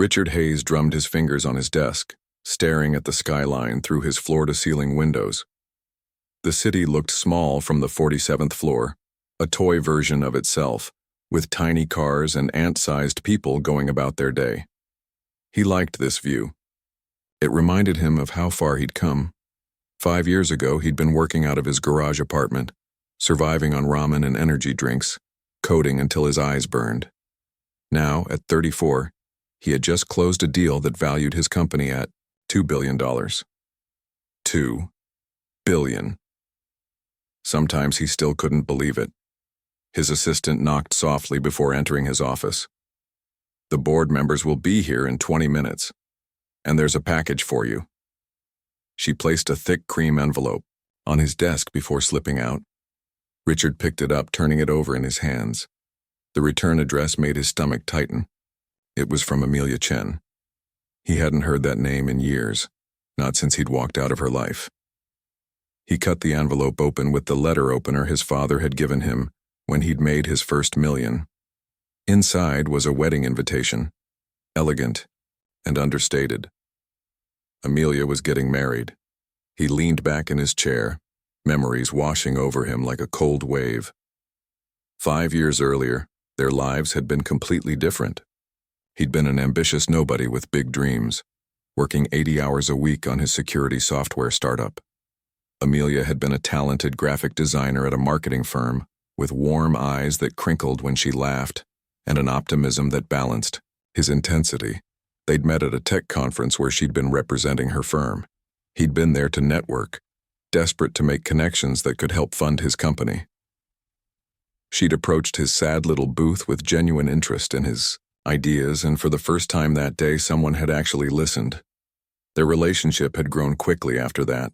Richard Hayes drummed his fingers on his desk, staring at the skyline through his floor-to-ceiling windows. The city looked small from the 47th floor, a toy version of itself, with tiny cars and ant-sized people going about their day. He liked this view. It reminded him of how far he'd come. 5 years ago, he'd been working out of his garage apartment, surviving on ramen and energy drinks, coding until his eyes burned. Now, at 34, he had just closed a deal that valued his company at $2 billion. $2 billion. Sometimes he still couldn't believe it. His assistant knocked softly before entering his office. "The board members will be here in 20 minutes, and there's a package for you." She placed a thick cream envelope on his desk before slipping out. Richard picked it up, turning it over in his hands. The return address made his stomach tighten. It was from Amelia Chen. He hadn't heard that name in years, not since he'd walked out of her life. He cut the envelope open with the letter opener his father had given him when he'd made his first million. Inside was a wedding invitation, elegant and understated. Amelia was getting married. He leaned back in his chair, memories washing over him like a cold wave. 5 years earlier, their lives had been completely different. He'd been an ambitious nobody with big dreams, working 80 hours a week on his security software startup. Amelia had been a talented graphic designer at a marketing firm, with warm eyes that crinkled when she laughed, and an optimism that balanced his intensity. They'd met at a tech conference where she'd been representing her firm. He'd been there to network, desperate to make connections that could help fund his company. She'd approached his sad little booth with genuine interest in his ideas, and for the first time that day, someone had actually listened. Their relationship had grown quickly after that.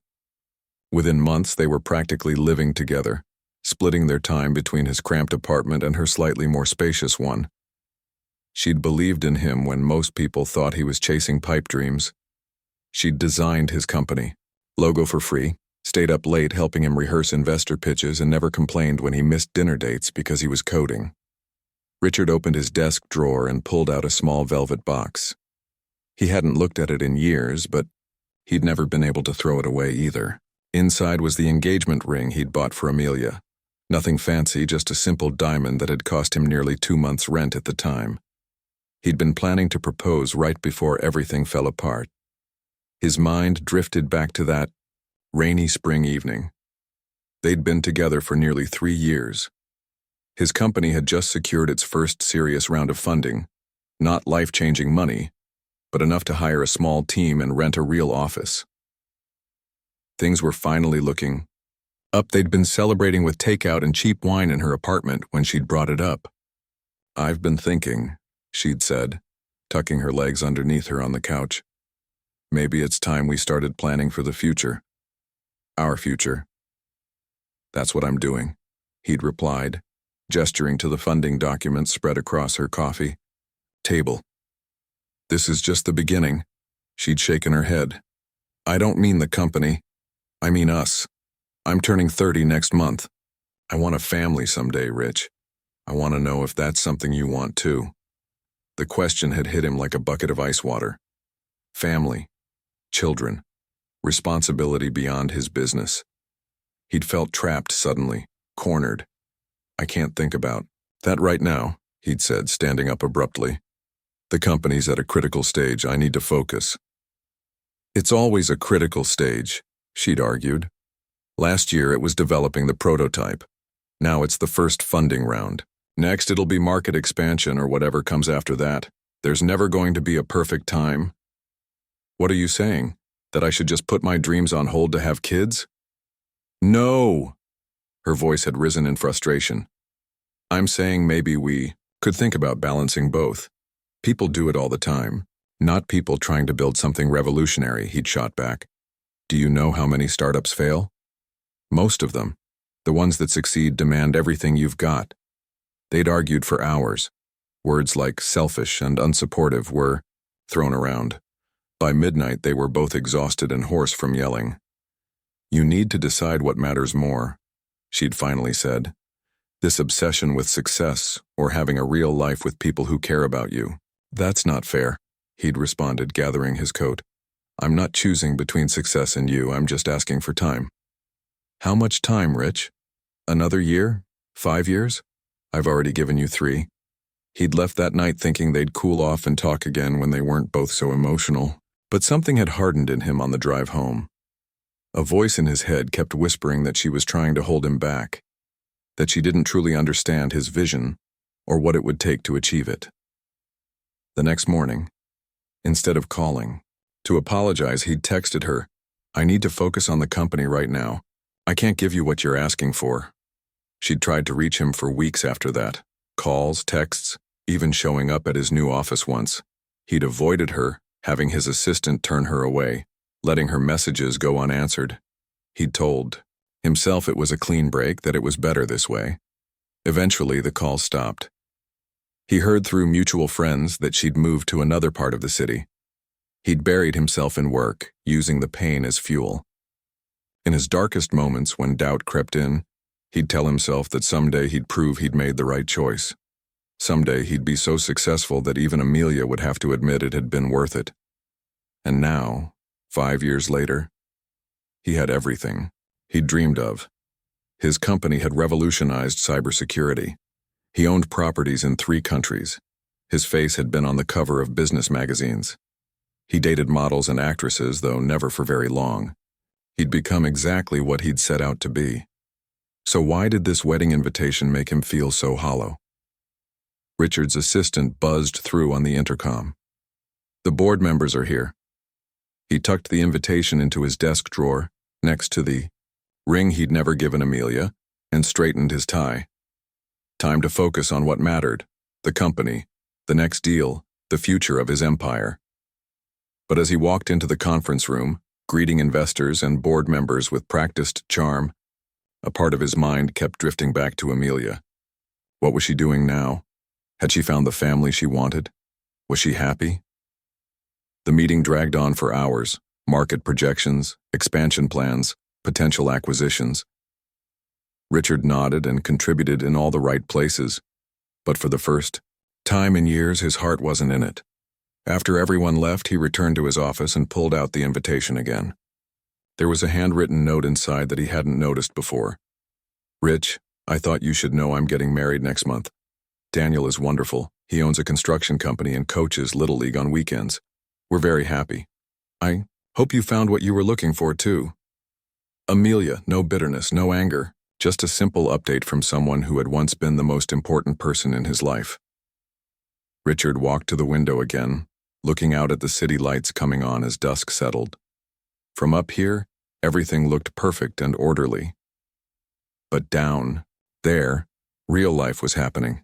Within months, they were practically living together, splitting their time between his cramped apartment and her slightly more spacious one. She'd believed in him when most people thought he was chasing pipe dreams. She'd designed his company, logo for free, stayed up late helping him rehearse investor pitches, and never complained when he missed dinner dates because he was coding. Richard opened his desk drawer and pulled out a small velvet box. He hadn't looked at it in years, but he'd never been able to throw it away either. Inside was the engagement ring he'd bought for Amelia. Nothing fancy, just a simple diamond that had cost him nearly 2 months' rent at the time. He'd been planning to propose right before everything fell apart. His mind drifted back to that rainy spring evening. They'd been together for nearly 3 years. His company had just secured its first serious round of funding, not life-changing money, but enough to hire a small team and rent a real office. Things were finally looking up. They'd been celebrating with takeout and cheap wine in her apartment when she'd brought it up. "I've been thinking," she'd said, tucking her legs underneath her on the couch. "Maybe it's time we started planning for the future. Our future." "That's what I'm doing," he'd replied, gesturing to the funding documents spread across her coffee table. "This is just the beginning." She'd shaken her head. "I don't mean the company. I mean us. I'm turning 30 next month. I want a family someday, Rich. I want to know if that's something you want too." The question had hit him like a bucket of ice water. Family, children, responsibility beyond his business. He'd felt trapped suddenly, cornered. "I can't think about that right now," he'd said, standing up abruptly. "The company's at a critical stage. I need to focus." "It's always a critical stage," she'd argued. "Last year it was developing the prototype. Now it's the first funding round. Next it'll be market expansion or whatever comes after that. There's never going to be a perfect time." "What are you saying? That I should just put my dreams on hold to have kids?" "No!" Her voice had risen in frustration. "I'm saying maybe we could think about balancing both. People do it all the time. Not people trying to build something revolutionary," he'd shot back. "Do you know how many startups fail? Most of them. The ones that succeed demand everything you've got." They'd argued for hours. Words like selfish and unsupportive were thrown around. By midnight, they were both exhausted and hoarse from yelling. "You need to decide what matters more," she'd finally said. "This obsession with success or having a real life with people who care about you. That's not fair." he'd responded, gathering his coat. I'm not choosing between success and you, I'm just asking for time. How much time, Rich? Another year? 5 years? I've already given you 3. He'd left that night thinking they'd cool off and talk again when they weren't both so emotional, but something had hardened in him on the drive home. A voice in his head kept whispering that she was trying to hold him back, that she didn't truly understand his vision or what it would take to achieve it. The next morning, instead of calling to apologize, he'd texted her, I need to focus on the company right now. I can't give you what you're asking for. She'd tried to reach him for weeks after that. Calls, texts, even showing up at his new office once. He'd avoided her, having his assistant turn her away, letting her messages go unanswered. He'd told himself it was a clean break, that it was better this way. Eventually, the calls stopped. He heard through mutual friends that she'd moved to another part of the city. He'd buried himself in work, using the pain as fuel. In his darkest moments, when doubt crept in, he'd tell himself that someday he'd prove he'd made the right choice. Someday he'd be so successful that even Amelia would have to admit it had been worth it. And now, 5 years later, he had everything he'd dreamed of. His company had revolutionized cybersecurity. He owned properties in 3 countries. His face had been on the cover of business magazines. He dated models and actresses, though never for very long. He'd become exactly what he'd set out to be. So why did this wedding invitation make him feel so hollow? Richard's assistant buzzed through on the intercom. The board members are here. He tucked the invitation into his desk drawer, next to the ring he'd never given Amelia, and straightened his tie. Time to focus on what mattered: the company, the next deal, the future of his empire. But as he walked into the conference room, greeting investors and board members with practiced charm, a part of his mind kept drifting back to Amelia. What was she doing now? Had she found the family she wanted? Was she happy? The meeting dragged on for hours: market projections, expansion plans, potential acquisitions. Richard nodded and contributed in all the right places, but for the first time in years, his heart wasn't in it. After everyone left, he returned to his office and pulled out the invitation again. There was a handwritten note inside that he hadn't noticed before. Rich, I thought you should know I'm getting married next month. Daniel is wonderful. He owns a construction company and coaches Little League on weekends. We're very happy. I hope you found what you were looking for, too. Amelia, no bitterness, no anger, just a simple update from someone who had once been the most important person in his life. Richard walked to the window again, looking out at the city lights coming on as dusk settled. From up here, everything looked perfect and orderly. But down there, real life was happening.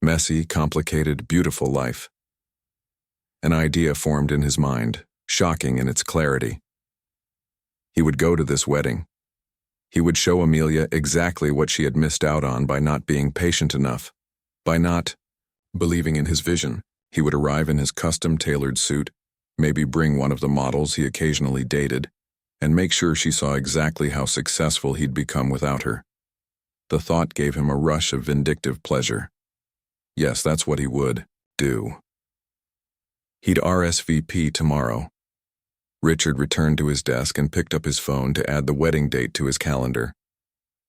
Messy, complicated, beautiful life. An idea formed in his mind, shocking in its clarity. He would go to this wedding. He would show Amelia exactly what she had missed out on by not being patient enough, by not believing in his vision. He would arrive in his custom-tailored suit, maybe bring one of the models he occasionally dated, and make sure she saw exactly how successful he'd become without her. The thought gave him a rush of vindictive pleasure. Yes, that's what he would do. He'd RSVP tomorrow. Richard returned to his desk and picked up his phone to add the wedding date to his calendar.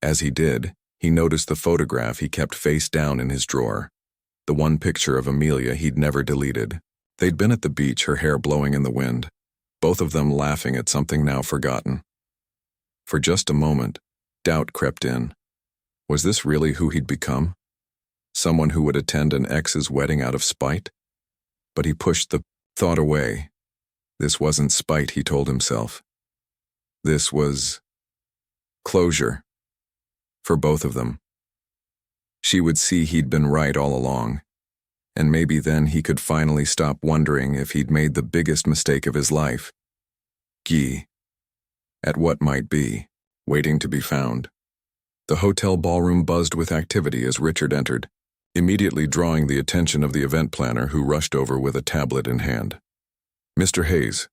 As he did, he noticed the photograph he kept face down in his drawer. The one picture of Amelia he'd never deleted. They'd been at the beach, her hair blowing in the wind, both of them laughing at something now forgotten. For just a moment, doubt crept in. Was this really who he'd become? Someone who would attend an ex's wedding out of spite? But he pushed the thought away. This wasn't spite, he told himself. This was closure. For both of them. She would see he'd been right all along, and maybe then he could finally stop wondering if he'd made the biggest mistake of his life. At what might be, waiting to be found. The hotel ballroom buzzed with activity as Richard entered, immediately drawing the attention of the event planner, who rushed over with a tablet in hand. Mr. Hayes,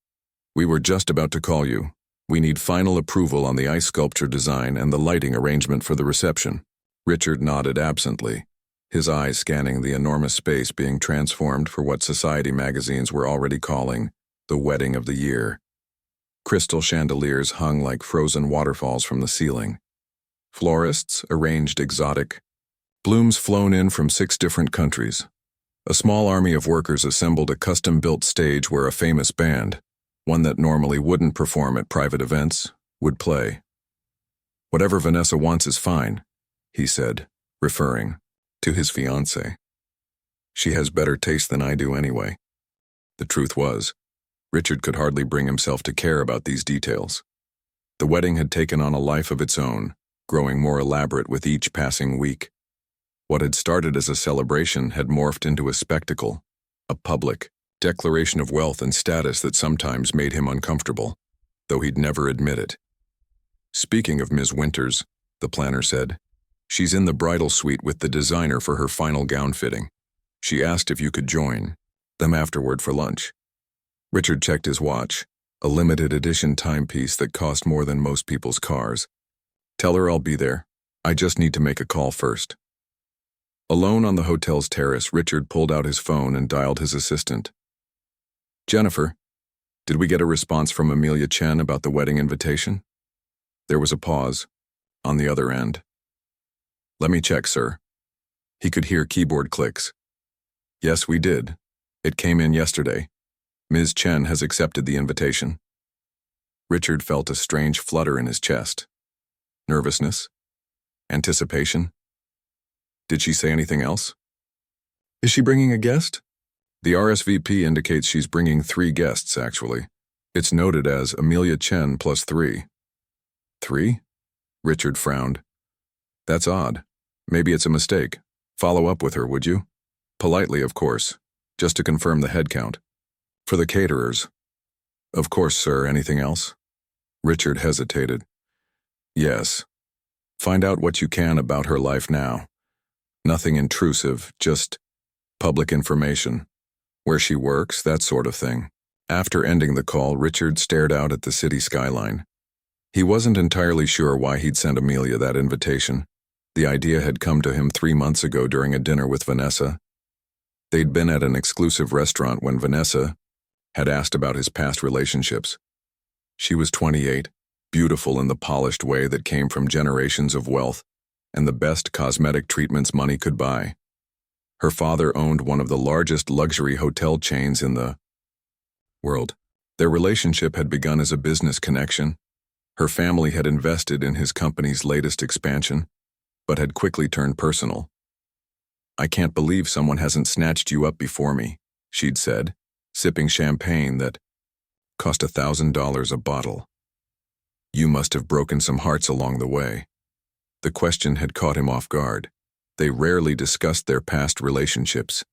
we were just about to call you. We need final approval on the ice sculpture design and the lighting arrangement for the reception. Richard nodded absently, his eyes scanning the enormous space being transformed for what society magazines were already calling the wedding of the year. Crystal chandeliers hung like frozen waterfalls from the ceiling. Florists arranged exotic blooms flown in from 6 different countries. A small army of workers assembled a custom-built stage where a famous band, one that normally wouldn't perform at private events, would play. "Whatever Vanessa wants is fine," he said, referring to his fiancée. "She has better taste than I do anyway." The truth was, Richard could hardly bring himself to care about these details. The wedding had taken on a life of its own, growing more elaborate with each passing week. What had started as a celebration had morphed into a spectacle, a public declaration of wealth and status that sometimes made him uncomfortable, though he'd never admit it. "Speaking of Ms. Winters," the planner said, "she's in the bridal suite with the designer for her final gown fitting. She asked if you could join them afterward for lunch." Richard checked his watch, a limited edition timepiece that cost more than most people's cars. "Tell her I'll be there. I just need to make a call first." Alone on the hotel's terrace, Richard pulled out his phone and dialed his assistant. "Jennifer, did we get a response from Amelia Chen about the wedding invitation?" There was a pause on the other end. "Let me check, sir." He could hear keyboard clicks. "Yes, we did. It came in yesterday. Ms. Chen has accepted the invitation." Richard felt a strange flutter in his chest. Nervousness? Anticipation? Did she say anything else? "Is she bringing a guest?" "The RSVP indicates she's bringing 3 guests, actually. It's noted as Amelia Chen plus 3. 3? Richard frowned. "That's odd. Maybe it's a mistake. Follow up with her, would you? Politely, of course, just to confirm the head count. For the caterers." "Of course, sir. Anything else?" Richard hesitated. "Yes. Find out what you can about her life now. Nothing intrusive, just public information. Where she works, that sort of thing." After ending the call, Richard stared out at the city skyline. He wasn't entirely sure why he'd sent Amelia that invitation. The idea had come to him 3 months ago during a dinner with Vanessa. They'd been at an exclusive restaurant when Vanessa had asked about his past relationships. She was 28, beautiful in the polished way that came from generations of wealth and the best cosmetic treatments money could buy. Her father owned one of the largest luxury hotel chains in the world. Their relationship had begun as a business connection. Her family had invested in his company's latest expansion, but had quickly turned personal. "I can't believe someone hasn't snatched you up before me," she'd said, sipping champagne that cost $1,000 a bottle. "You must have broken some hearts along the way." The question had caught him off guard. They rarely discussed their past relationships.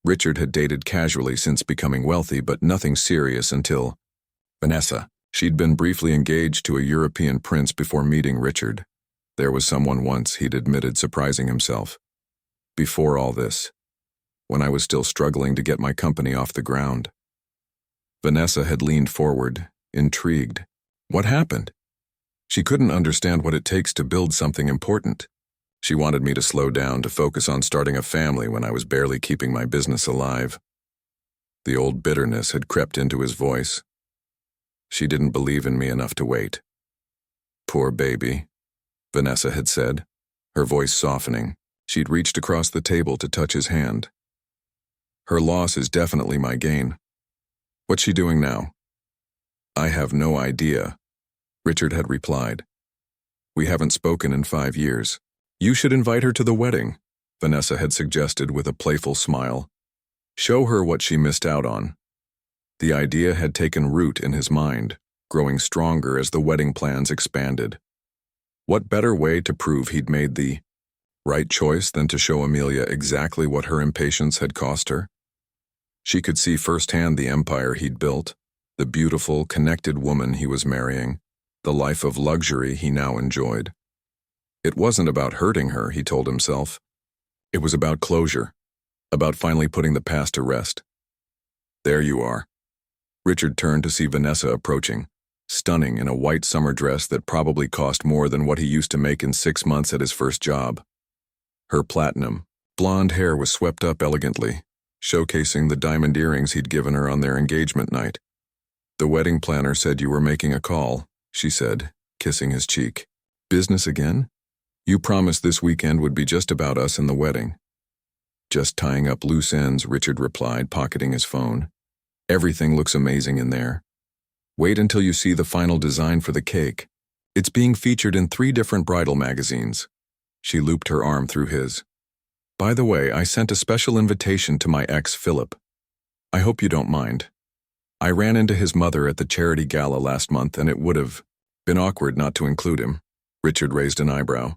Richard had dated casually since becoming wealthy, but nothing serious until Vanessa. She'd been briefly engaged to a European prince before meeting Richard. There was someone once, he'd admitted, surprising himself. "Before all this, when I was still struggling to get my company off the ground." Vanessa had leaned forward, intrigued. What happened? She couldn't understand what it takes to build something important. She wanted me to slow down, to focus on starting a family when I was barely keeping my business alive. The old bitterness had crept into his voice. She didn't believe in me enough to wait. "Poor baby," Vanessa had said, her voice softening. She'd reached across the table to touch his hand. "Her loss is definitely my gain. What's she doing now?" "I have no idea," Richard had replied. "We haven't spoken in 5 years. You should invite her to the wedding," Vanessa had suggested with a playful smile. "Show her what she missed out on." The idea had taken root in his mind, growing stronger as the wedding plans expanded. What better way to prove he'd made the right choice than to show Amelia exactly what her impatience had cost her? She could see firsthand the empire he'd built, the beautiful, connected woman he was marrying, the life of luxury he now enjoyed. It wasn't about hurting her, he told himself. It was about closure, about finally putting the past to rest. "There you are." Richard turned to see Vanessa approaching, stunning in a white summer dress that probably cost more than what he used to make in 6 months at his first job. Her platinum, Blonde hair was swept up elegantly, showcasing the diamond earrings he'd given her on their engagement night. "The wedding planner said you were making a call," she said, kissing his cheek. "Business again? You promised this weekend would be just about us and the wedding." "Just tying up loose ends," Richard replied, pocketing his phone. "Everything looks amazing in there. Wait until you see the final design for the cake. It's being featured in 3 different bridal magazines." She looped her arm through his. "By the way, I sent a special invitation to my ex, Philip. I hope you don't mind. I ran into his mother at the charity gala last month, and it would have been awkward not to include him." Richard raised an eyebrow.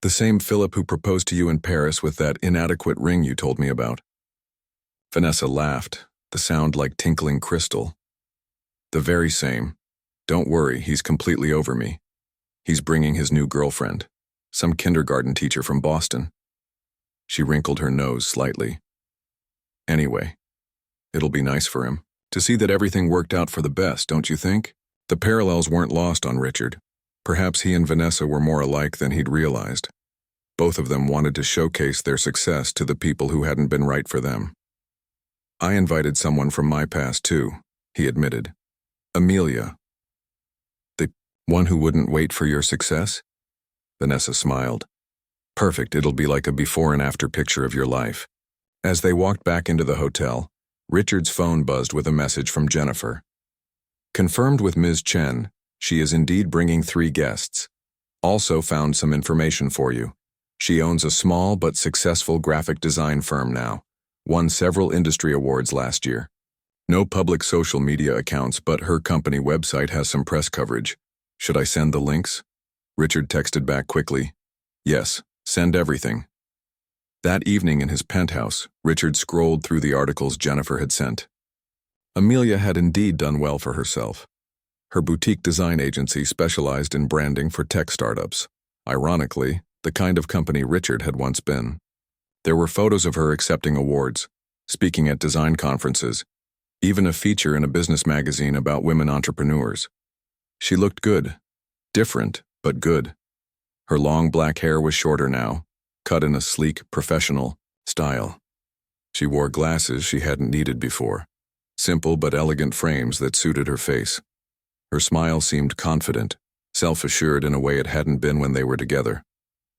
"The same Philip who proposed to you in Paris with that inadequate ring you told me about?" Vanessa laughed, the sound like tinkling crystal. "The very same. Don't worry, he's completely over me. He's bringing his new girlfriend, some kindergarten teacher from Boston." She wrinkled her nose slightly. "Anyway, it'll be nice for him to see that everything worked out for the best, don't you think?" The parallels weren't lost on Richard. Perhaps he and Vanessa were more alike than he'd realized. Both of them wanted to showcase their success to the people who hadn't been right for them. "I invited someone from my past too," he admitted. "Amelia." "The one who wouldn't wait for your success?" Vanessa smiled. "Perfect, it'll be like a before and after picture of your life." As they walked back into the hotel, Richard's phone buzzed with a message from Jennifer. "Confirmed with Ms. Chen. She is indeed bringing 3 guests. Also found some information for you. She owns a small but successful graphic design firm now. Won several industry awards last year. No public social media accounts, but her company website has some press coverage. Should I send the links?" Richard texted back quickly. "Yes, send everything." That evening in his penthouse, Richard scrolled through the articles Jennifer had sent. Amelia had indeed done well for herself. Her boutique design agency specialized in branding for tech startups. Ironically, the kind of company Richard had once been. There were photos of her accepting awards, speaking at design conferences, even a feature in a business magazine about women entrepreneurs. She looked good. Different, but good. Her long black hair was shorter now, cut in a sleek, professional style. She wore glasses she hadn't needed before, simple but elegant frames that suited her face. Her smile seemed confident, self-assured in a way it hadn't been when they were together.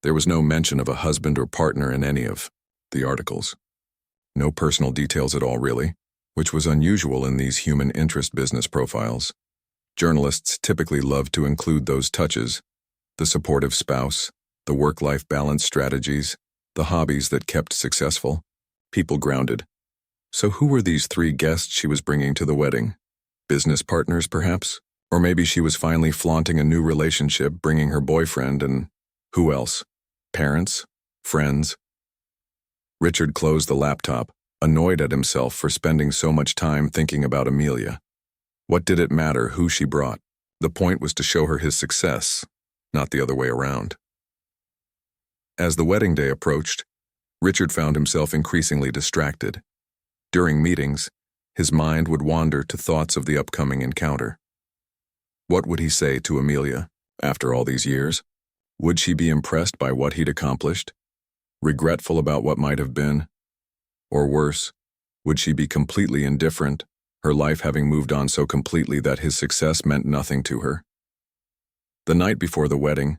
There was no mention of a husband or partner in any of the articles. No personal details at all, really, which was unusual in these human interest business profiles. Journalists typically love to include those touches: the supportive spouse, the work-life balance strategies, the hobbies that kept successful, people grounded. So who were these 3 guests she was bringing to the wedding? Business partners, perhaps? Or maybe she was finally flaunting a new relationship, bringing her boyfriend, and who else? Parents? Friends? Richard closed the laptop, annoyed at himself for spending so much time thinking about Amelia. What did it matter who she brought? The point was to show her his success, not the other way around. As the wedding day approached, Richard found himself increasingly distracted. During meetings, his mind would wander to thoughts of the upcoming encounter. What would he say to Amelia, after all these years? Would she be impressed by what he'd accomplished? Regretful about what might have been? Or worse, would she be completely indifferent, her life having moved on so completely that his success meant nothing to her? The night before the wedding,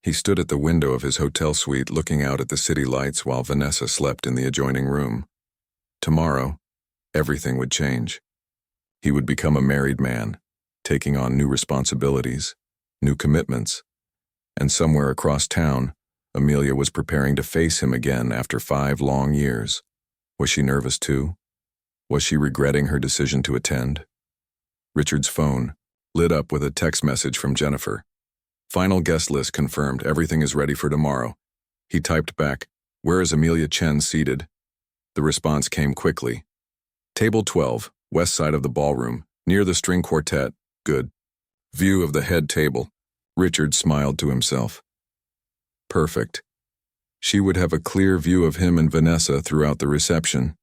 he stood at the window of his hotel suite looking out at the city lights while Vanessa slept in the adjoining room. Tomorrow, everything would change. He would become a married man, taking on new responsibilities, new commitments, and somewhere across town, Amelia was preparing to face him again after 5 long years. Was she nervous too? Was she regretting her decision to attend? Richard's phone lit up with a text message from Jennifer. "Final guest list confirmed. Everything is ready for tomorrow." He typed back, "Where is Amelia Chen seated?" The response came quickly. "Table 12, west side of the ballroom, near the string quartet. Good. View of the head table." Richard smiled to himself. Perfect. She would have a clear view of him and Vanessa throughout the reception.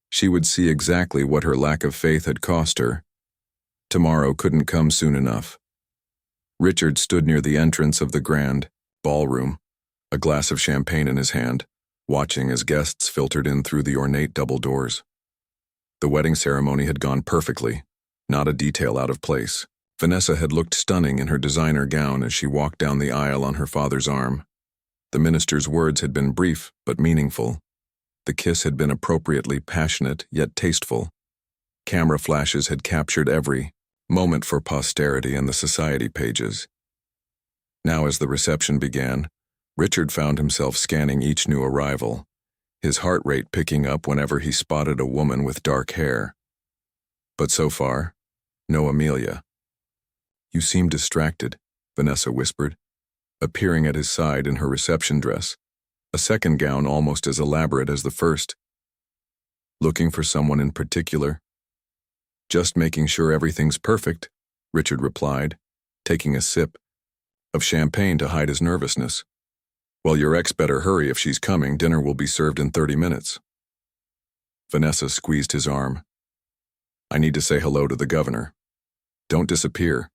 She would see exactly what her lack of faith had cost her. Tomorrow couldn't come soon enough. Richard stood near the entrance of the grand ballroom, a glass of champagne in his hand, watching as guests filtered in through the ornate double doors. The wedding ceremony had gone perfectly, not a detail out of place. Vanessa had looked stunning in her designer gown as she walked down the aisle on her father's arm. The minister's words had been brief but meaningful. The kiss had been appropriately passionate yet tasteful. Camera flashes had captured every moment for posterity and the society pages. Now, as the reception began, Richard found himself scanning each new arrival, his heart rate picking up whenever he spotted a woman with dark hair. But so far, no Amelia. "You seem distracted," Vanessa whispered, appearing at his side in her reception dress, a second gown almost as elaborate as the first. "Looking for someone in particular?" "Just making sure everything's perfect," Richard replied, taking a sip of champagne to hide his nervousness. "Well, your ex better hurry if she's coming. Dinner will be served in 30 minutes. Vanessa squeezed his arm. "I need to say hello to the governor. Don't disappear."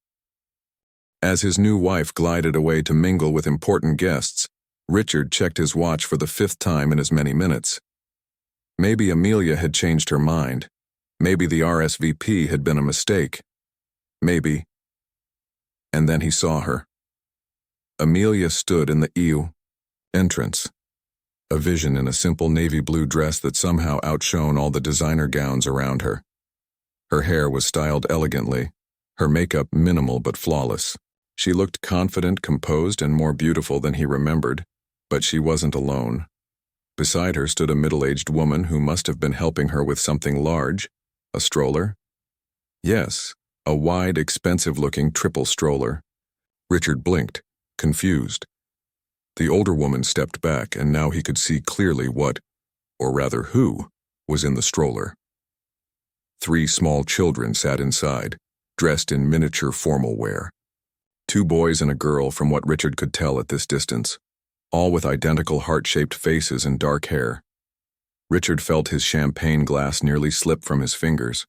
As his new wife glided away to mingle with important guests, Richard checked his watch for the 5th time in as many minutes. Maybe Amelia had changed her mind. Maybe the RSVP had been a mistake. Maybe. And then he saw her. Amelia stood in the entrance, a vision in a simple navy blue dress that somehow outshone all the designer gowns around her. Her hair was styled elegantly, her makeup minimal but flawless. She looked confident, composed, and more beautiful than he remembered, but she wasn't alone. Beside her stood a middle-aged woman who must have been helping her with something large. A stroller? Yes, a wide, expensive-looking triple stroller. Richard blinked, confused. The older woman stepped back, and now he could see clearly what, or rather who, was in the stroller. 3 small children sat inside, dressed in miniature formal wear. 2 boys and a girl, from what Richard could tell at this distance, all with identical heart-shaped faces and dark hair. Richard felt his champagne glass nearly slip from his fingers.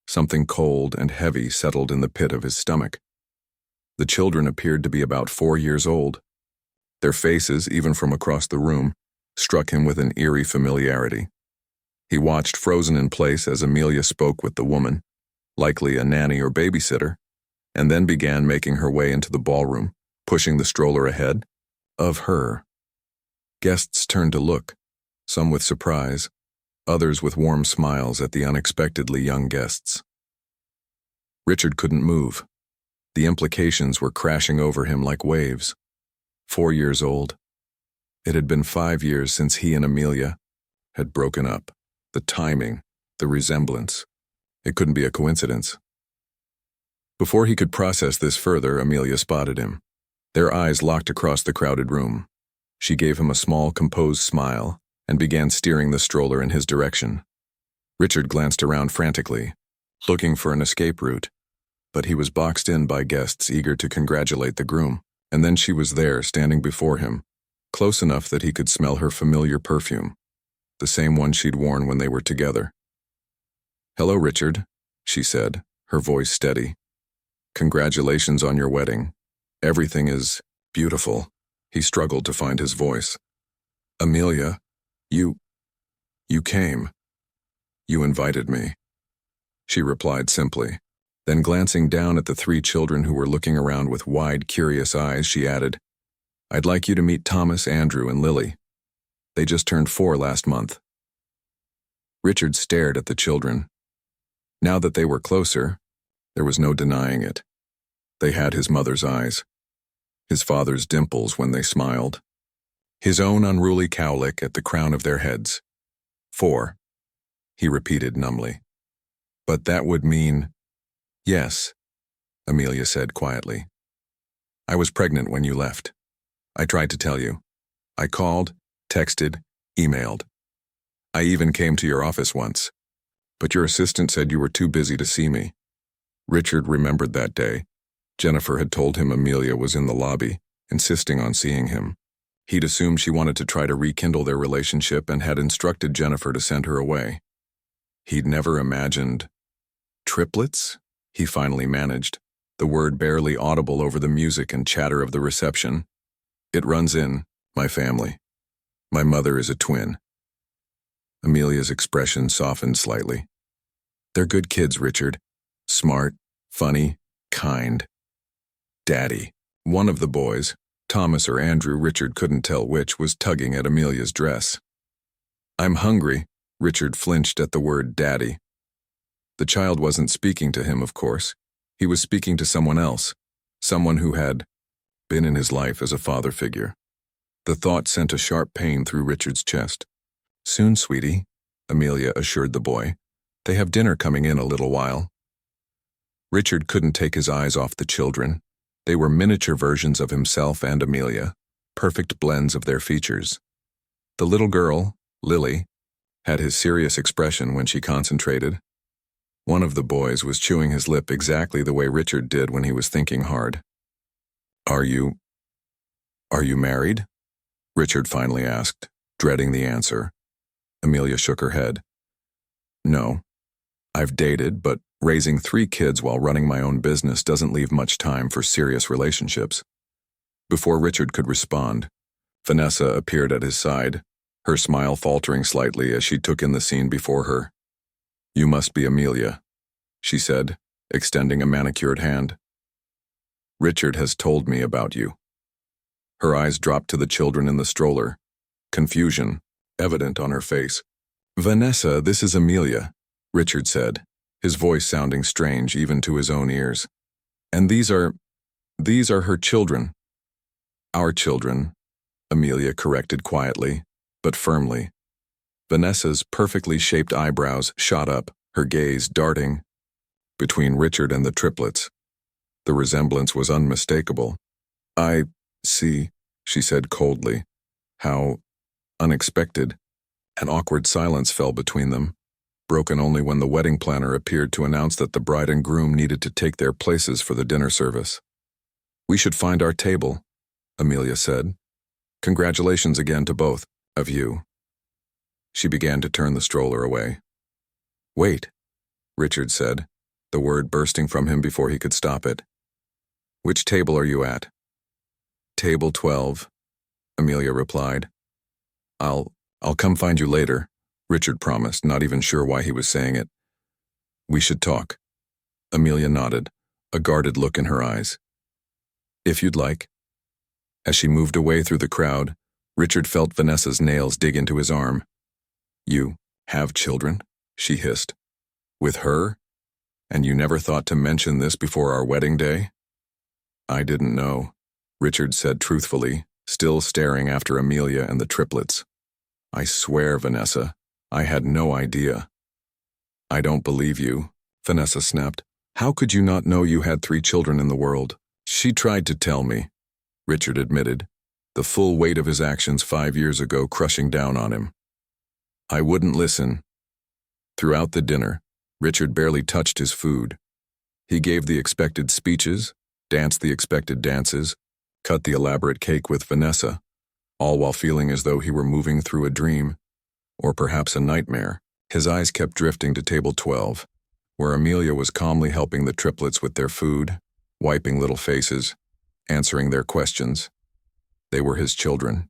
Something cold and heavy settled in the pit of his stomach. The children appeared to be about 4 years old. Their faces, even from across the room, struck him with an eerie familiarity. He watched frozen in place as Amelia spoke with the woman, likely a nanny or babysitter, and then began making her way into the ballroom, pushing the stroller ahead of her. Guests turned to look, some with surprise, others with warm smiles at the unexpectedly young guests. Richard couldn't move. The implications were crashing over him like waves. 4 years old. It had been 5 years since he and Amelia had broken up. The timing, the resemblance. It couldn't be a coincidence. Before he could process this further, Amelia spotted him. Their eyes locked across the crowded room. She gave him a small, composed smile and began steering the stroller in his direction. Richard glanced around frantically, looking for an escape route, but he was boxed in by guests eager to congratulate the groom. And then she was there, standing before him, close enough that he could smell her familiar perfume, the same one she'd worn when they were together. "Hello, Richard," she said, her voice steady. "Congratulations on your wedding. Everything is beautiful." He struggled to find his voice. "Amelia, you came. You invited me," she replied simply. Then, glancing down at the 3 children who were looking around with wide, curious eyes, she added, "I'd like you to meet Thomas, Andrew, and Lily. They just turned 4 last month." Richard stared at the children. Now that they were closer, there was no denying it. They had his mother's eyes, his father's dimples when they smiled, his own unruly cowlick at the crown of their heads. 4, he repeated numbly. "But that would mean—" "Yes," Amelia said quietly. "I was pregnant when you left. I tried to tell you. I called, texted, emailed. I even came to your office once. But your assistant said you were too busy to see me." Richard remembered that day. Jennifer had told him Amelia was in the lobby, insisting on seeing him. He'd assumed she wanted to try to rekindle their relationship and had instructed Jennifer to send her away. He'd never imagined. "Triplets?" he finally managed, the word barely audible over the music and chatter of the reception. "It runs in my family." My mother is a twin. Amelia's expression softened slightly. They're good kids, Richard. Smart, funny, kind. Daddy. One of the boys, Thomas or Andrew, Richard couldn't tell which, was tugging at Amelia's dress. I'm hungry. Richard flinched at the word daddy. The child wasn't speaking to him, of course. He was speaking to someone else, someone who had been in his life as a father figure. The thought sent a sharp pain through Richard's chest. Soon, sweetie, Amelia assured the boy. They have dinner coming in a little while. Richard couldn't take his eyes off the children. They were miniature versions of himself and Amelia, perfect blends of their features. The little girl, Lily, had his serious expression when she concentrated. One of the boys was chewing his lip exactly the way Richard did when he was thinking hard. Are you married? Richard finally asked, dreading the answer. Amelia shook her head. No. I've dated, but raising 3 kids while running my own business doesn't leave much time for serious relationships. Before Richard could respond, Vanessa appeared at his side, her smile faltering slightly as she took in the scene before her. You must be Amelia, she said, extending a manicured hand. Richard has told me about you. Her eyes dropped to the children in the stroller, confusion evident on her face. Vanessa, this is Amelia, Richard said, his voice sounding strange even to his own ears. And these are her children. Our children, Amelia corrected quietly, but firmly. Vanessa's perfectly shaped eyebrows shot up, her gaze darting between Richard and the triplets. The resemblance was unmistakable. I see, she said coldly. How unexpected. An awkward silence fell between them, broken only when the wedding planner appeared to announce that the bride and groom needed to take their places for the dinner service. We should find our table, Amelia said. Congratulations again to both of you. She began to turn the stroller away. Wait, Richard said, the word bursting from him before he could stop it. Which table are you at? Table 12, Amelia replied. I'll come find you later, Richard promised, not even sure why he was saying it. We should talk. Amelia nodded, a guarded look in her eyes. If you'd like. As she moved away through the crowd, Richard felt Vanessa's nails dig into his arm. You have children? She hissed. With her? And you never thought to mention this before our wedding day? I didn't know, Richard said truthfully, still staring after Amelia and the triplets. I swear, Vanessa, I had no idea. I don't believe you, Vanessa snapped. How could you not know you had 3 children in the world? She tried to tell me, Richard admitted, the full weight of his actions 5 years ago crushing down on him. I wouldn't listen. Throughout the dinner, Richard barely touched his food. He gave the expected speeches, danced the expected dances, cut the elaborate cake with Vanessa, all while feeling as though he were moving through a dream, or perhaps a nightmare. His eyes kept drifting to table 12, where Amelia was calmly helping the triplets with their food, wiping little faces, answering their questions. They were his children,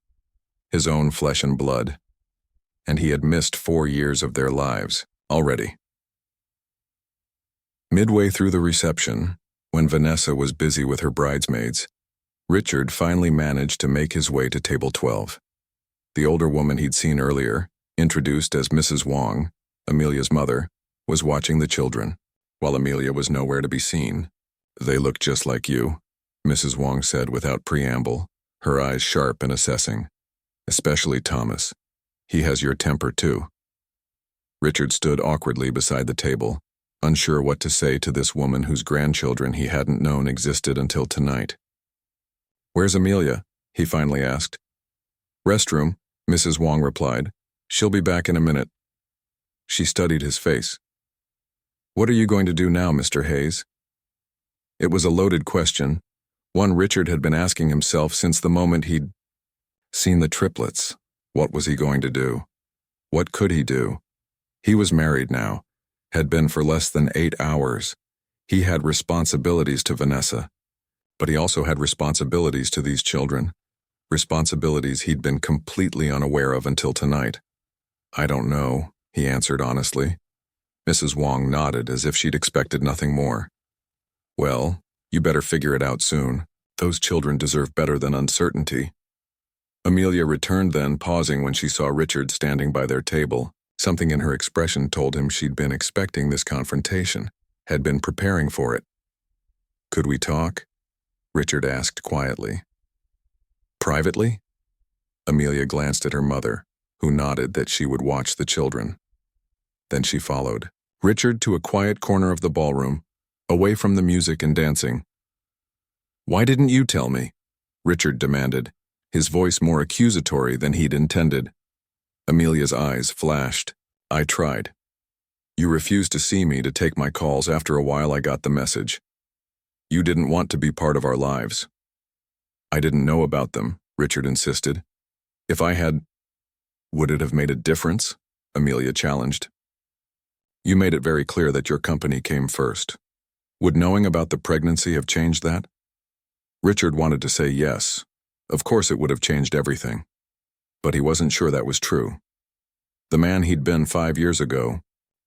his own flesh and blood, and he had missed 4 years of their lives already. Midway through the reception, when Vanessa was busy with her bridesmaids, Richard finally managed to make his way to table 12. The older woman he'd seen earlier, introduced as Mrs. Wong, Amelia's mother, was watching the children, while Amelia was nowhere to be seen. They look just like you, Mrs. Wong said without preamble, her eyes sharp and assessing. Especially Thomas. He has your temper too. Richard stood awkwardly beside the table, unsure what to say to this woman whose grandchildren he hadn't known existed until tonight. Where's Amelia? He finally asked. Restroom, Mrs. Wong replied. She'll be back in a minute. She studied his face. What are you going to do now, Mr. Hayes? It was a loaded question, one Richard had been asking himself since the moment he'd seen the triplets. What was he going to do? What could he do? He was married now, had been for less than 8 hours. He had responsibilities to Vanessa, but he also had responsibilities to these children, responsibilities he'd been completely unaware of until tonight. "I don't know," he answered honestly. Mrs. Wong nodded as if she'd expected nothing more. "Well, you better figure it out soon. Those children deserve better than uncertainty." Amelia returned then, pausing when she saw Richard standing by their table. Something in her expression told him she'd been expecting this confrontation, had been preparing for it. "Could we talk?" Richard asked quietly. "Privately?" Amelia glanced at her mother, who nodded that she would watch the children. Then she followed Richard to a quiet corner of the ballroom, away from the music and dancing. "Why didn't you tell me?" Richard demanded, his voice more accusatory than he'd intended. Amelia's eyes flashed. "I tried. You refused to see me, to take my calls. After a while I got the message. You didn't want to be part of our lives." "I didn't know about them," Richard insisted. "If I had, would it have made a difference?" Amelia challenged. "You made it very clear that your company came first. Would knowing about the pregnancy have changed that?" Richard wanted to say yes. Of course it would have changed everything. But he wasn't sure that was true. The man he'd been 5 years ago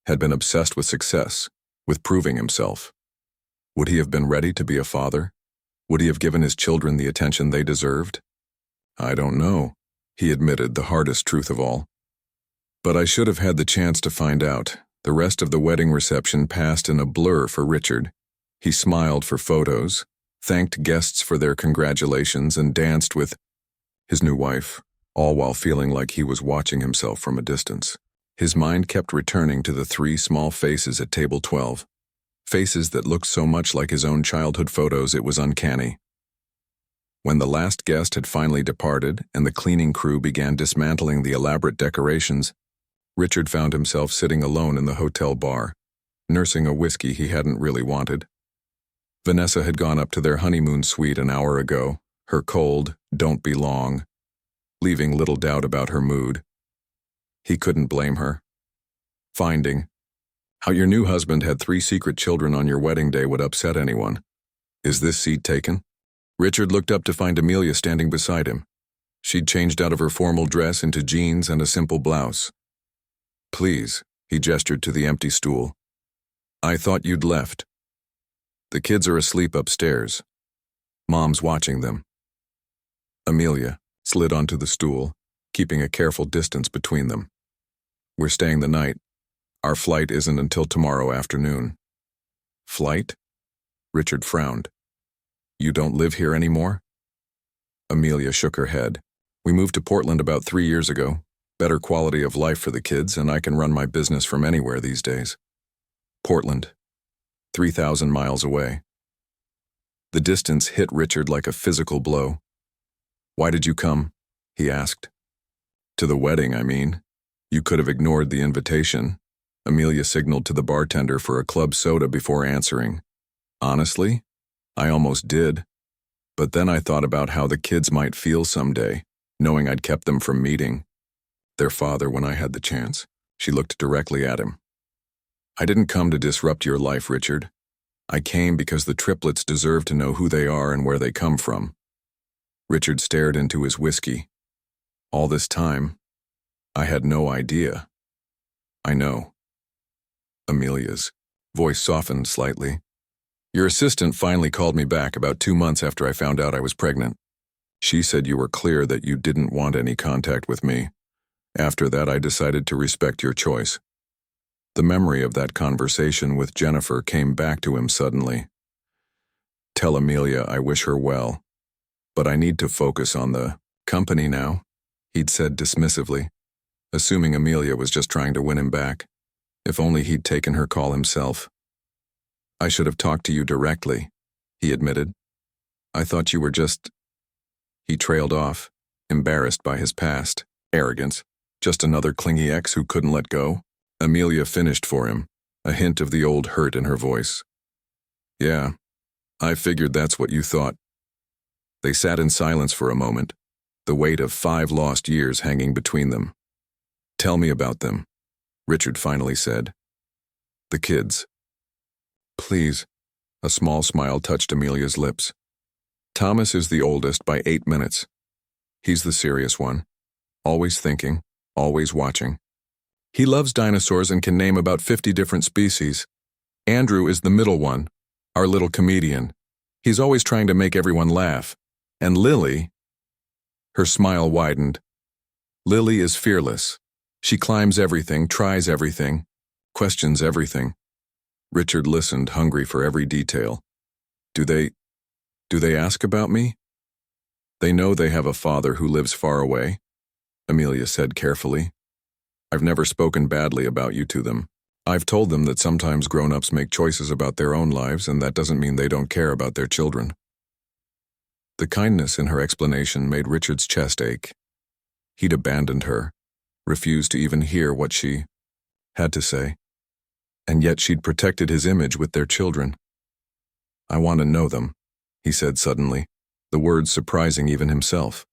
had been obsessed with success, with proving himself. Would he have been ready to be a father? Would he have given his children the attention they deserved? "I don't know," he admitted, the hardest truth of all. "But I should have had the chance to find out." The rest of the wedding reception passed in a blur for Richard. He smiled for photos, thanked guests for their congratulations, and danced with his new wife, all while feeling like he was watching himself from a distance. His mind kept returning to the 3 small faces at table 12, faces that looked so much like his own childhood photos it was uncanny. When the last guest had finally departed and the cleaning crew began dismantling the elaborate decorations, Richard found himself sitting alone in the hotel bar, nursing a whiskey he hadn't really wanted. Vanessa had gone up to their honeymoon suite an hour ago, her cold, "Don't be long," leaving little doubt about her mood. He couldn't blame her. Finding how your new husband had 3 secret children on your wedding day would upset anyone. "Is this seat taken?" Richard looked up to find Amelia standing beside him. She'd changed out of her formal dress into jeans and a simple blouse. "Please," he gestured to the empty stool. "I thought you'd left." "The kids are asleep upstairs. Mom's watching them." Amelia slid onto the stool, keeping a careful distance between them. "We're staying the night. Our flight isn't until tomorrow afternoon." "Flight?" Richard frowned. "You don't live here anymore?" Amelia shook her head. "We moved to Portland about 3 years ago. Better quality of life for the kids, and I can run my business from anywhere these days." Portland, 3,000 miles away. The distance hit Richard like a physical blow. "Why did you come?" he asked. "To the wedding, I mean. You could have ignored the invitation." Amelia signaled to the bartender for a club soda before answering. "Honestly, I almost did. But then I thought about how the kids might feel someday, knowing I'd kept them from meeting their father when I had the chance." She looked directly at him. "I didn't come to disrupt your life, Richard. I came because the triplets deserve to know who they are and where they come from." Richard stared into his whiskey. "All this time, I had no idea." "I know." Amelia's voice softened slightly. "Your assistant finally called me back about 2 months after I found out I was pregnant. She said you were clear that you didn't want any contact with me. After that, I decided to respect your choice." The memory of that conversation with Jennifer came back to him suddenly. "Tell Amelia I wish her well. But I need to focus on the company now," he'd said dismissively, assuming Amelia was just trying to win him back. If only he'd taken her call himself. "I should have talked to you directly," he admitted. "I thought you were just—" He trailed off, embarrassed by his past arrogance. Just another clingy ex who couldn't let go? Amelia finished for him, a hint of the old hurt in her voice. "Yeah, I figured that's what you thought." They sat in silence for a moment, the weight of 5 lost years hanging between them. "Tell me about them," Richard finally said. "The kids." "Please." A small smile touched Amelia's lips. "Thomas is the oldest by 8 minutes. He's the serious one. Always thinking, always watching. He loves dinosaurs and can name about 50 different species. Andrew is the middle one, our little comedian. He's always trying to make everyone laugh. And Lily, her smile widened. Lily is fearless. She climbs everything, tries everything, questions everything. Richard listened, hungry for every detail. Do they ask about me? They know they have a father who lives far away, Amelia said carefully. I've never spoken badly about you to them. I've told them that sometimes grown-ups make choices about their own lives, and that doesn't mean they don't care about their children. The kindness in her explanation made Richard's chest ache. He'd abandoned her, refused to even hear what she had to say, and yet she'd protected his image with their children. I want to know them, he said suddenly, the words surprising even himself.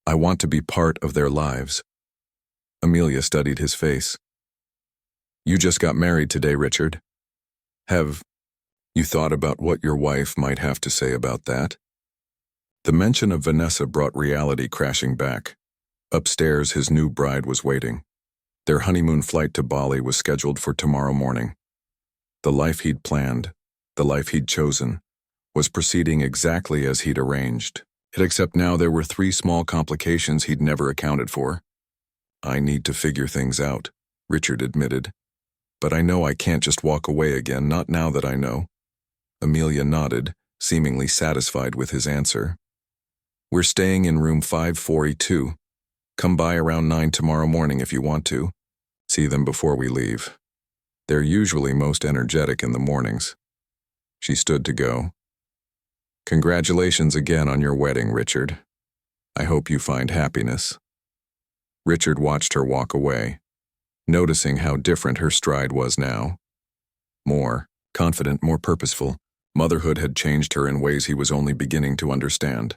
I want to be part of their lives. Amelia studied his face. You just got married today, Richard. Have you thought about what your wife might have to say about that? The mention of Vanessa brought reality crashing back. Upstairs, his new bride was waiting. Their honeymoon flight to Bali was scheduled for tomorrow morning. The life he'd planned, the life he'd chosen, was proceeding exactly as he'd arranged. Except now there were 3 small complications he'd never accounted for. I need to figure things out, Richard admitted. But I know I can't just walk away again, not now that I know. Amelia nodded, seemingly satisfied with his answer. We're staying in room 542. Come by around 9 tomorrow morning if you want to. See them before we leave. They're usually most energetic in the mornings. She stood to go. Congratulations again on your wedding, Richard. I hope you find happiness. Richard watched her walk away, noticing how different her stride was now. More confident, more purposeful. Motherhood had changed her in ways he was only beginning to understand.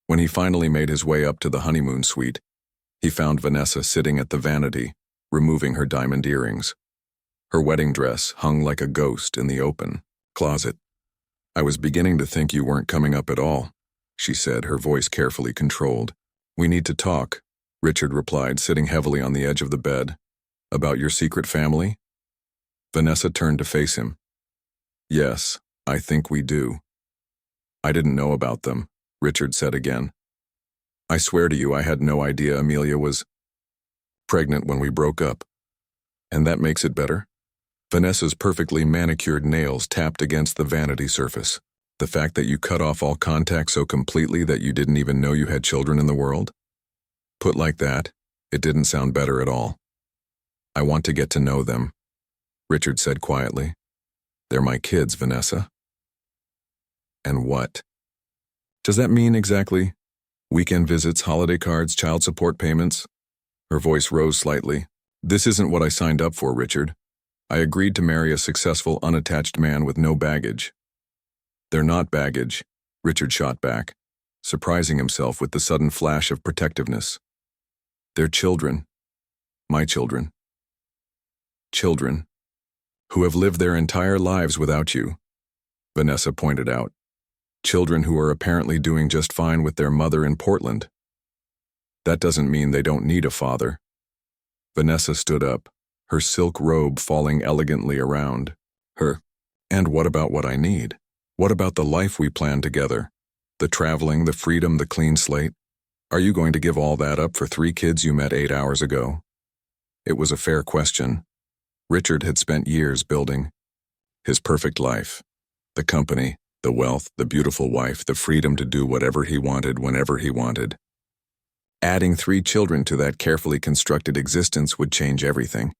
When he finally made his way up to the honeymoon suite, he found Vanessa sitting at the vanity, removing her diamond earrings. Her wedding dress hung like a ghost in the open closet. I was beginning to think you weren't coming up at all, she said, her voice carefully controlled. We need to talk, Richard replied, sitting heavily on the edge of the bed. About your secret family? Vanessa turned to face him. Yes, I think we do. I didn't know about them, Richard said again. I swear to you I had no idea Amelia was pregnant when we broke up. And that makes it better? Vanessa's perfectly manicured nails tapped against the vanity surface. The fact that you cut off all contact so completely that you didn't even know you had children in the world? Put like that, it didn't sound better at all. I want to get to know them, Richard said quietly. They're my kids, Vanessa. And what does that mean exactly? Weekend visits, holiday cards, child support payments? Her voice rose slightly. This isn't what I signed up for, Richard. I agreed to marry a successful, unattached man with no baggage. They're not baggage, Richard shot back, surprising himself with the sudden flash of protectiveness. They're children. My children. Children. Who have lived their entire lives without you, Vanessa pointed out. Children who are apparently doing just fine with their mother in Portland. That doesn't mean they don't need a father. Vanessa stood up, her silk robe falling elegantly around her. And what about what I need? What about the life we planned together? The traveling, the freedom, the clean slate? Are you going to give all that up for 3 kids you met 8 hours ago? It was a fair question. Richard had spent years building his perfect life. The company, the wealth, the beautiful wife, the freedom to do whatever he wanted whenever he wanted. Adding 3 children to that carefully constructed existence would change everything.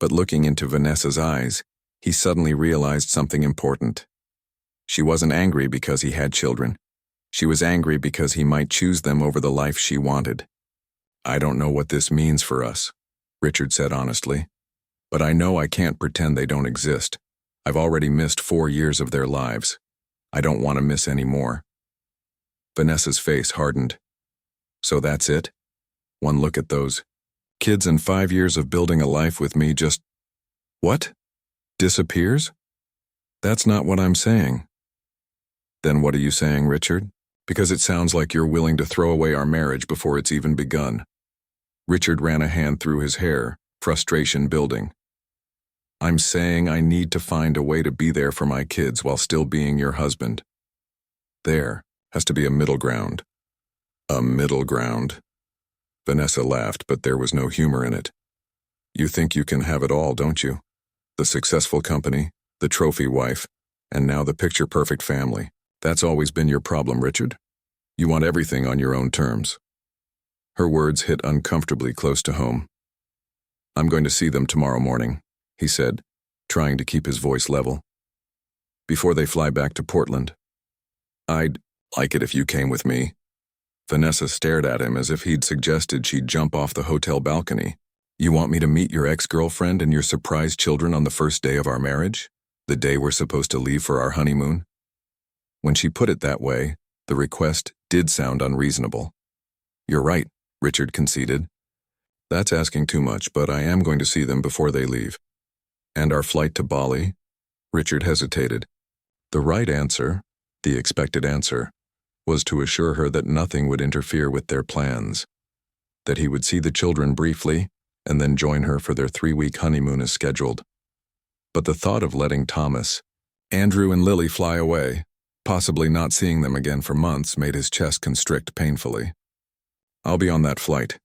But looking into Vanessa's eyes, he suddenly realized something important. She wasn't angry because he had children. She was angry because he might choose them over the life she wanted. I don't know what this means for us, Richard said honestly. But I know I can't pretend they don't exist. I've already missed 4 years of their lives. I don't want to miss any more. Vanessa's face hardened. So that's it? One look at those kids and 5 years of building a life with me just, what? Disappears? That's not what I'm saying. Then what are you saying, Richard? Because it sounds like you're willing to throw away our marriage before it's even begun. Richard ran a hand through his hair, frustration building. I'm saying I need to find a way to be there for my kids while still being your husband. There has to be a middle ground. A middle ground. Vanessa laughed, but there was no humor in it. You think you can have it all, don't you? The successful company, the trophy wife, and now the picture-perfect family. That's always been your problem, Richard. You want everything on your own terms. Her words hit uncomfortably close to home. I'm going to see them tomorrow morning, he said, trying to keep his voice level. Before they fly back to Portland. I'd like it if you came with me. Vanessa stared at him as if he'd suggested she'd jump off the hotel balcony. You want me to meet your ex-girlfriend and your surprise children on the first day of our marriage? The day we're supposed to leave for our honeymoon? When she put it that way, the request did sound unreasonable. You're right, Richard conceded. That's asking too much, but I am going to see them before they leave. And our flight to Bali? Richard hesitated. The right answer, the expected answer, was to assure her that nothing would interfere with their plans, that he would see the children briefly and then join her for their 3-week honeymoon as scheduled. But the thought of letting Thomas, Andrew and Lily fly away, possibly not seeing them again for months, made his chest constrict painfully. I'll be on that flight,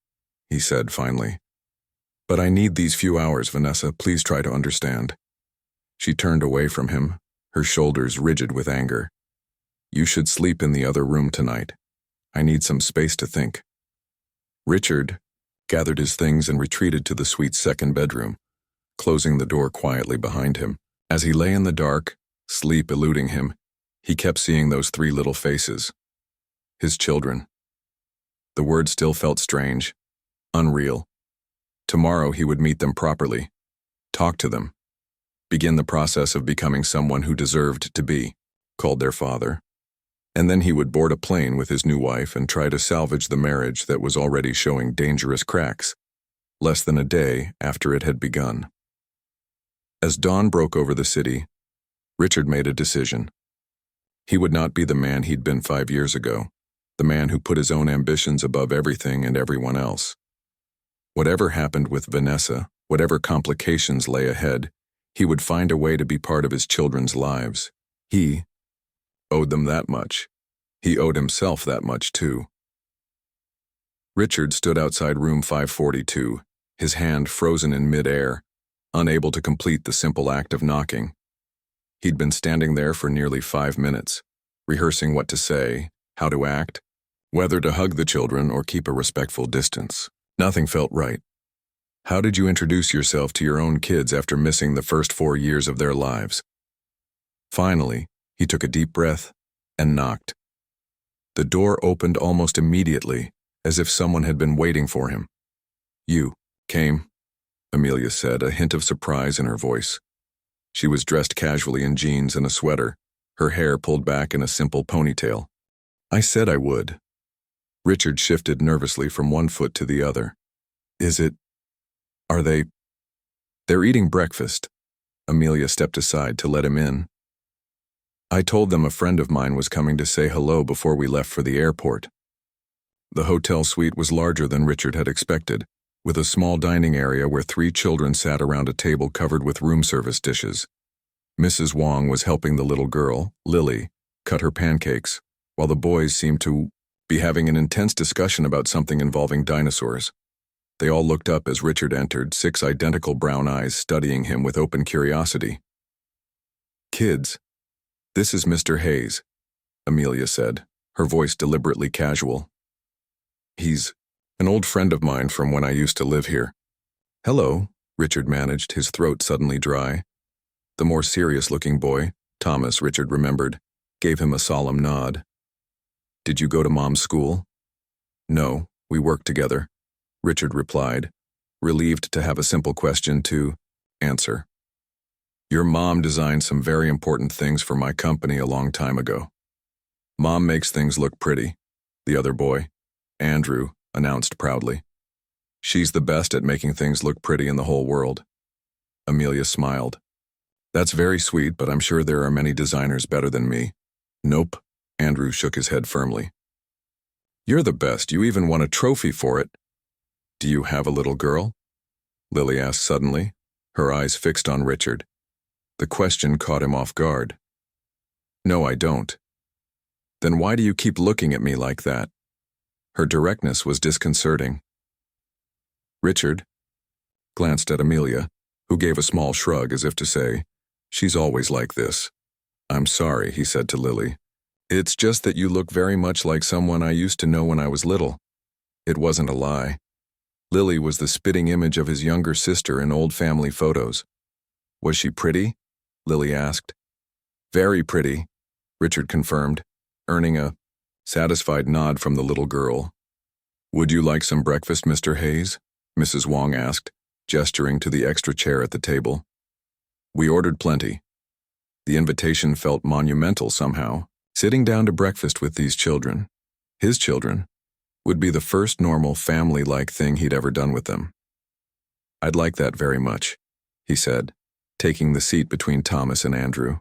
he said finally. But I need these few hours, Vanessa. Please try to understand. She turned away from him, her shoulders rigid with anger. You should sleep in the other room tonight. I need some space to think. Richard gathered his things and retreated to the suite's second bedroom, closing the door quietly behind him. As he lay in the dark, sleep eluding him, he kept seeing those 3 little faces. His children. The word still felt strange, unreal. Tomorrow he would meet them properly, talk to them, begin the process of becoming someone who deserved to be, called their father. And then he would board a plane with his new wife and try to salvage the marriage that was already showing dangerous cracks, less than a day after it had begun. As dawn broke over the city, Richard made a decision. He would not be the man he'd been 5 years ago, the man who put his own ambitions above everything and everyone else. Whatever happened with Vanessa, whatever complications lay ahead, he would find a way to be part of his children's lives. He owed them that much. He owed himself that much too. Richard stood outside room 542, his hand frozen in mid-air, unable to complete the simple act of knocking. He'd been standing there for nearly 5 minutes, rehearsing what to say, how to act, whether to hug the children or keep a respectful distance. Nothing felt right. How did you introduce yourself to your own kids after missing the first 4 years of their lives? Finally, he took a deep breath and knocked. The door opened almost immediately, as if someone had been waiting for him. You came, Amelia said, a hint of surprise in her voice. She was dressed casually in jeans and a sweater, her hair pulled back in a simple ponytail. I said I would. Richard shifted nervously from one foot to the other. Are they? They're eating breakfast. Amelia stepped aside to let him in. I told them a friend of mine was coming to say hello before we left for the airport. The hotel suite was larger than Richard had expected, with a small dining area where 3 children sat around a table covered with room service dishes. Mrs. Wong was helping the little girl, Lily, cut her pancakes, while the boys seemed to be having an intense discussion about something involving dinosaurs. They all looked up as Richard entered, 6 identical brown eyes studying him with open curiosity. Kids, this is Mr. Hayes, Amelia said, her voice deliberately casual. He's an old friend of mine from when I used to live here. Hello, Richard managed, his throat suddenly dry. The more serious-looking boy, Thomas, Richard remembered, gave him a solemn nod. Did you go to Mom's school? No, we worked together, Richard replied, relieved to have a simple question to answer. Your mom designed some very important things for my company a long time ago. Mom makes things look pretty, the other boy, Andrew, announced proudly. She's the best at making things look pretty in the whole world. Amelia smiled. That's very sweet, but I'm sure there are many designers better than me. Nope, Andrew shook his head firmly. You're the best. You even won a trophy for it. Do you have a little girl? Lily asked suddenly, her eyes fixed on Richard. The question caught him off guard. No, I don't. Then why do you keep looking at me like that? Her directness was disconcerting. Richard glanced at Amelia, who gave a small shrug as if to say, she's always like this. I'm sorry, he said to Lily. It's just that you look very much like someone I used to know when I was little. It wasn't a lie. Lily was the spitting image of his younger sister in old family photos. Was she pretty? Lily asked. Very pretty, Richard confirmed, earning a satisfied nod from the little girl. Would you like some breakfast, Mr. Hayes? Mrs. Wong asked, gesturing to the extra chair at the table. We ordered plenty. The invitation felt monumental somehow. Sitting down to breakfast with these children, his children, would be the first normal family-like thing he'd ever done with them. I'd like that very much, he said, taking the seat between Thomas and Andrew.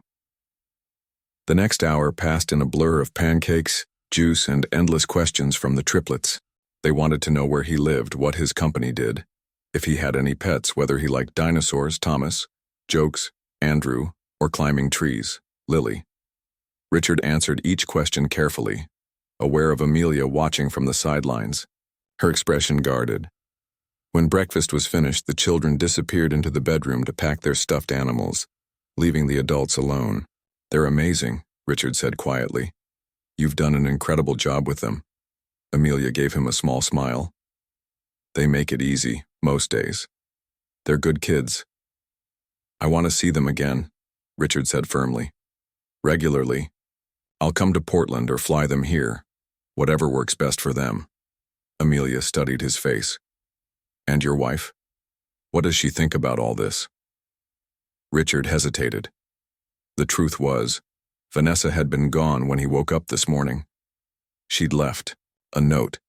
The next hour passed in a blur of pancakes, juice, and endless questions from the triplets. They wanted to know where he lived, what his company did, if he had any pets, whether he liked dinosaurs, Thomas, jokes, Andrew, or climbing trees, Lily. Richard answered each question carefully, aware of Amelia watching from the sidelines, her expression guarded. When breakfast was finished, the children disappeared into the bedroom to pack their stuffed animals, leaving the adults alone. They're amazing, Richard said quietly. You've done an incredible job with them. Amelia gave him a small smile. They make it easy, most days. They're good kids. I want to see them again, Richard said firmly. Regularly. I'll come to Portland or fly them here, whatever works best for them. Amelia studied his face. And your wife? What does she think about all this? Richard hesitated. The truth was, Vanessa had been gone when he woke up this morning. She'd left a note.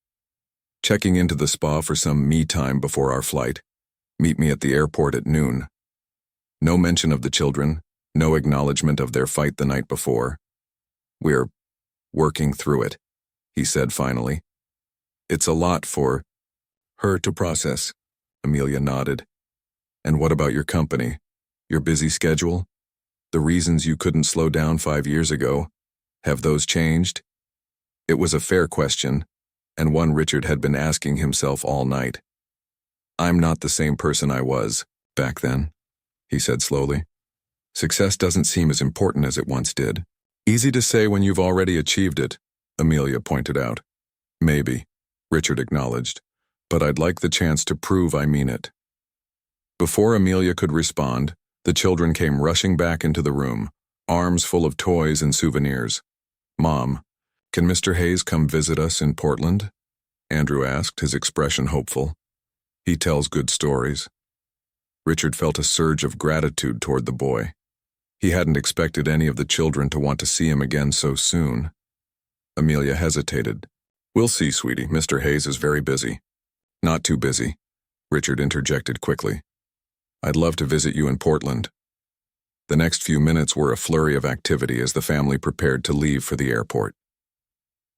Checking into the spa for some me time before our flight. Meet me at the airport at noon. No mention of the children, no acknowledgement of their fight the night before. We're working through it, he said finally. It's a lot for her to process, Amelia nodded. And what about your company? Your busy schedule? The reasons you couldn't slow down 5 years ago? Have those changed? It was a fair question, and one Richard had been asking himself all night. I'm not the same person I was back then, he said slowly. Success doesn't seem as important as it once did. Easy to say when you've already achieved it, Amelia pointed out. Maybe, Richard acknowledged, but I'd like the chance to prove I mean it. Before Amelia could respond, the children came rushing back into the room, arms full of toys and souvenirs. Mom, can Mr. Hayes come visit us in Portland? Andrew asked, his expression hopeful. He tells good stories. Richard felt a surge of gratitude toward the boy. He hadn't expected any of the children to want to see him again so soon. Amelia hesitated. We'll see, sweetie. Mr. Hayes is very busy. Not too busy, Richard interjected quickly. I'd love to visit you in Portland. The next few minutes were a flurry of activity as the family prepared to leave for the airport.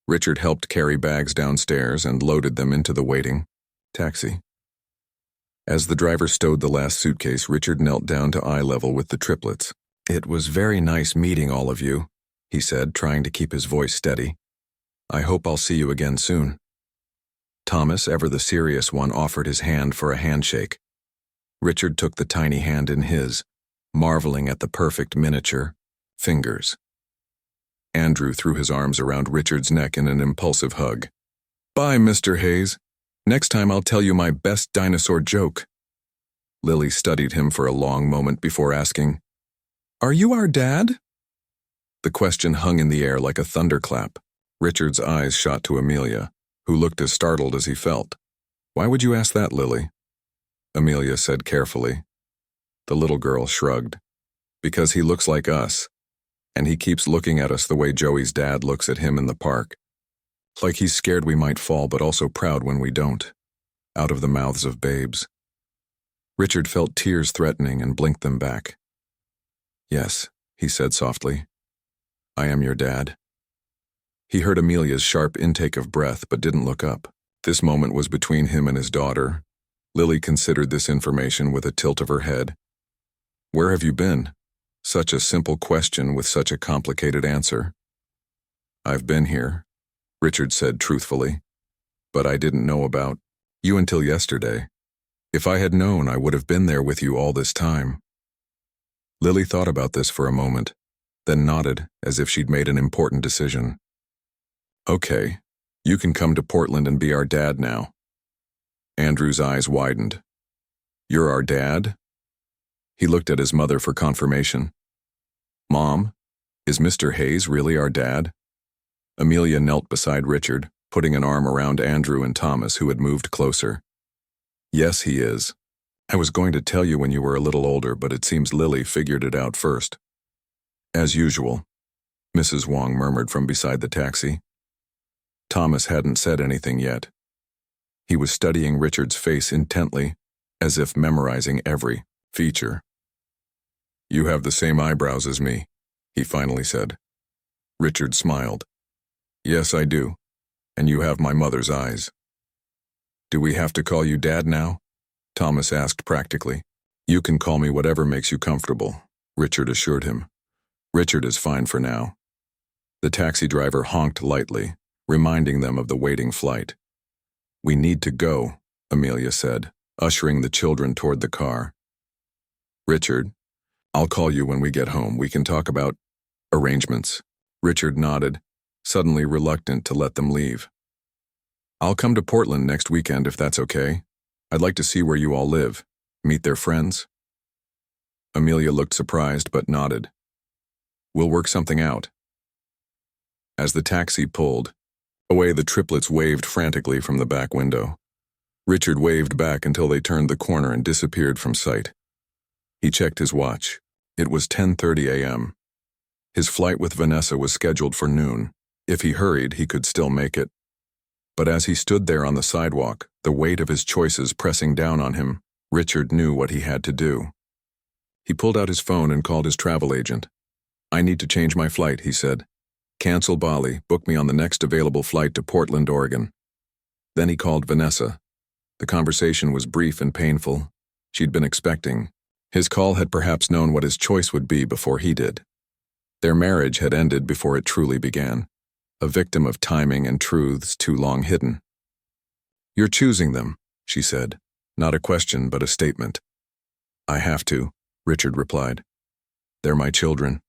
Richard helped carry bags downstairs and loaded them into the waiting taxi. As the driver stowed the last suitcase, Richard knelt down to eye level with the triplets. It was very nice meeting all of you, he said, trying to keep his voice steady. I hope I'll see you again soon. Thomas, ever the serious one, offered his hand for a handshake. Richard took the tiny hand in his, marveling at the perfect miniature fingers. Andrew threw his arms around Richard's neck in an impulsive hug. Bye, Mr. Hayes. Next time I'll tell you my best dinosaur joke. Lily studied him for a long moment before asking, Are you our dad? The question hung in the air like a thunderclap. Richard's eyes shot to Amelia, who looked as startled as he felt. Why would you ask that, Lily? Amelia said carefully. The little girl shrugged. Because he looks like us, and he keeps looking at us the way Joey's dad looks at him in the park. Like he's scared we might fall, but also proud when we don't. Out of the mouths of babes. Richard felt tears threatening and blinked them back. Yes, he said softly. I am your dad. He heard Amelia's sharp intake of breath but didn't look up. This moment was between him and his daughter. Lily considered this information with a tilt of her head. "Where have you been?" Such a simple question with such a complicated answer. "I've been here," Richard said truthfully. "But I didn't know about you until yesterday. If I had known, I would have been there with you all this time." Lily thought about this for a moment, then nodded as if she'd made an important decision. "Okay, you can come to Portland and be our dad now." Andrew's eyes widened. "You're our dad?" He looked at his mother for confirmation. "Mom, is Mr. Hayes really our dad?" Amelia knelt beside Richard, putting an arm around Andrew and Thomas, who had moved closer. "Yes, he is. I was going to tell you when you were a little older, but it seems Lily figured it out first." "As usual," Mrs. Wong murmured from beside the taxi. Thomas hadn't said anything yet. He was studying Richard's face intently, as if memorizing every feature. "You have the same eyebrows as me," he finally said. Richard smiled. "Yes, I do. And you have my mother's eyes." "Do we have to call you Dad now?" Thomas asked practically. "You can call me whatever makes you comfortable," Richard assured him. "Richard is fine for now." The taxi driver honked lightly, reminding them of the waiting flight. "We need to go," Amelia said, ushering the children toward the car. "Richard, I'll call you when we get home. We can talk about arrangements." Richard nodded, suddenly reluctant to let them leave. "I'll come to Portland next weekend if that's okay. I'd like to see where you all live, meet their friends." Amelia looked surprised but nodded. "We'll work something out." As the taxi pulled away, the triplets waved frantically from the back window. Richard waved back until they turned the corner and disappeared from sight. He checked his watch. It was 10:30 a.m. His flight with Vanessa was scheduled for noon. If he hurried, he could still make it. But as he stood there on the sidewalk, the weight of his choices pressing down on him, Richard knew what he had to do. He pulled out his phone and called his travel agent. "I need to change my flight," he said. "Cancel Bali, book me on the next available flight to Portland, Oregon." Then he called Vanessa. The conversation was brief and painful. She'd been expecting. His call had perhaps known what his choice would be before he did. Their marriage had ended before it truly began, a victim of timing and truths too long hidden. "You're choosing them," she said, not a question but a statement. "I have to," Richard replied. "They're my children."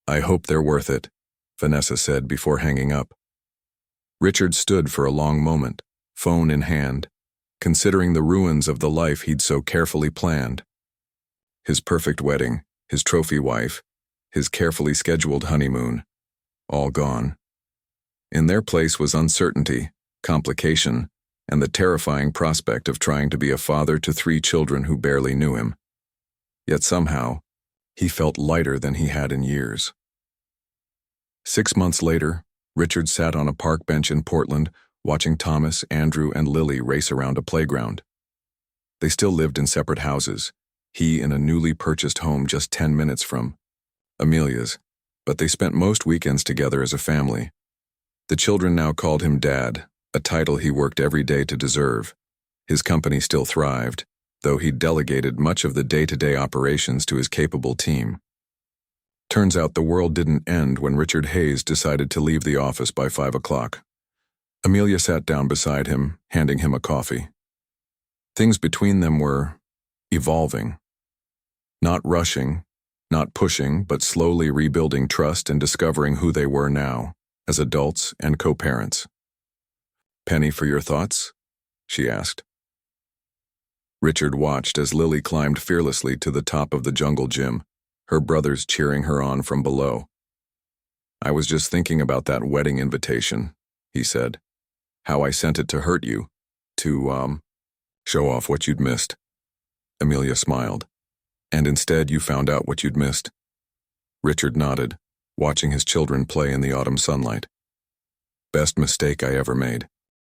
"I hope they're worth it," Vanessa said before hanging up. Richard stood for a long moment, phone in hand, considering the ruins of the life he'd so carefully planned. His perfect wedding, his trophy wife, his carefully scheduled honeymoon, all gone. In their place was uncertainty, complication, and the terrifying prospect of trying to be a father to 3 children who barely knew him. Yet somehow, he felt lighter than he had in years. 6 months later, Richard sat on a park bench in Portland, watching Thomas, Andrew, and Lily race around a playground. They still lived in separate houses, he in a newly purchased home just 10 minutes from Amelia's, but they spent most weekends together as a family. The children now called him Dad, a title he worked every day to deserve. His company still thrived, though he'd delegated much of the day-to-day operations to his capable team. Turns out the world didn't end when Richard Hayes decided to leave the office by 5 o'clock. Amelia sat down beside him, handing him a coffee. Things between them were evolving. Not rushing, not pushing, but slowly rebuilding trust and discovering who they were now, as adults and co-parents. "Penny for your thoughts?" she asked. Richard watched as Lily climbed fearlessly to the top of the jungle gym, her brothers cheering her on from below. "I was just thinking about that wedding invitation," he said. "How I sent it to hurt you, to, show off what you'd missed." Amelia smiled. "And instead you found out what you'd missed." Richard nodded, watching his children play in the autumn sunlight. "Best mistake I ever made."